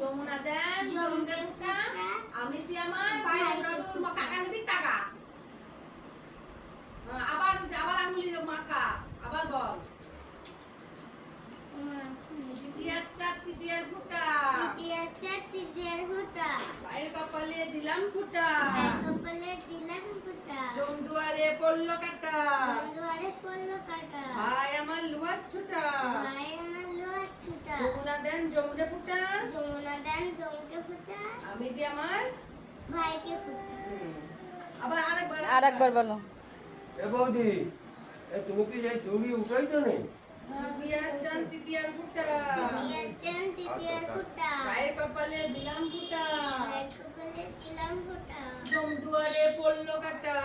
যমুনা দেন যমুনা ফুটা আমি দি আমার ভাই রডুর কাকা দিক টাকা আবার আবার আঙুলি মাখা আবার বল তৃতীয়ার চার তৃতীয়ার ফুটা তৃতীয়ার চার তৃতীয়ার ফুটা ভাইয়ের কপালে দিলাম ফুটা কপালে দিলাম ফুটা জমদুয়ারে পড়লো কাটা দুয়ারে পড়লো কাটা ভাই আমার লোহার ছুটা ভাই আমার লোহার ছুটা যমুনা দেন যমুনা ফুটা যমুনা দেন জমকে ফুটা আমি দি আমার ভাইকে ফুটা আবার আরেকবার বলো। এ বৌদি তুমি কি যাই চুড়ি উঠাইছো নি? তৃতীয়ার চার তৃতীয়ার ফুটা তৃতীয়ার চার তৃতীয়ার ফুটা ভাইয়ের কপালে দিলাম ফুটা ভাইয়ের কপালে দিলাম ফুটা জমদুয়ারে পড়লো কাটা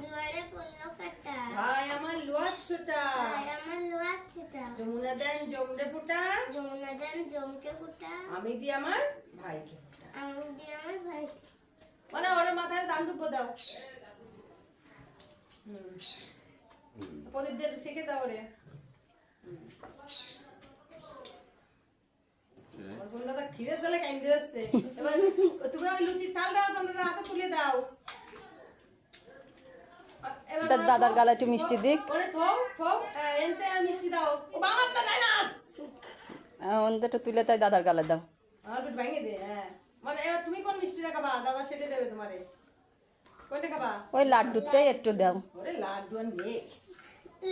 দুয়ারে পড়লো কাটা ভাই আমার লোহার ছুটা ভাই আমার লোহার ছুটা যমুনা দেন যমুনা ফুটা যমুনা দেন জমকে ফুটা আমি দি আমার ভাইকে ফুটা আমি দিই আমার ভাইকে মানে ওর মাথায় দান দুব্ব দাও প্রদীপ দিয়ে শিখে দাও রে দাদা খিরে চলে কাইন্দে আসছে এবার তুমি ওই লুচির থালটা আপনাদের হাতে তুলে দাও দাদার গালা একটু মিষ্টি দিক। ওরে থও থও এনতে মিষ্টি দাও ও বাবাটা নাই না ওনটা তুলে তাই দাদার গালা দাও। আর একটু ভেঙে দে হ্যাঁ মানে এবার তুমি কোন মিষ্টিটা খাবা দাদা সেটা দেবে তোমারে কোনটা খাবা ওই লাড্ডুতে একটু দাও। ওরে লাড্ডু আন দেখ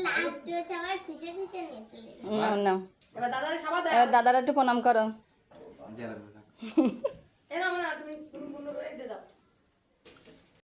লাড্ডু সবাই খুঁজে খুঁজে নিয়ে চলে গেল। নাও নাও, এবার দাদারে খাবার দাও এবার দাদার একটু প্রণাম করো। এরা আমরা তুমি তুমি কোনো করে দিয়ে দাও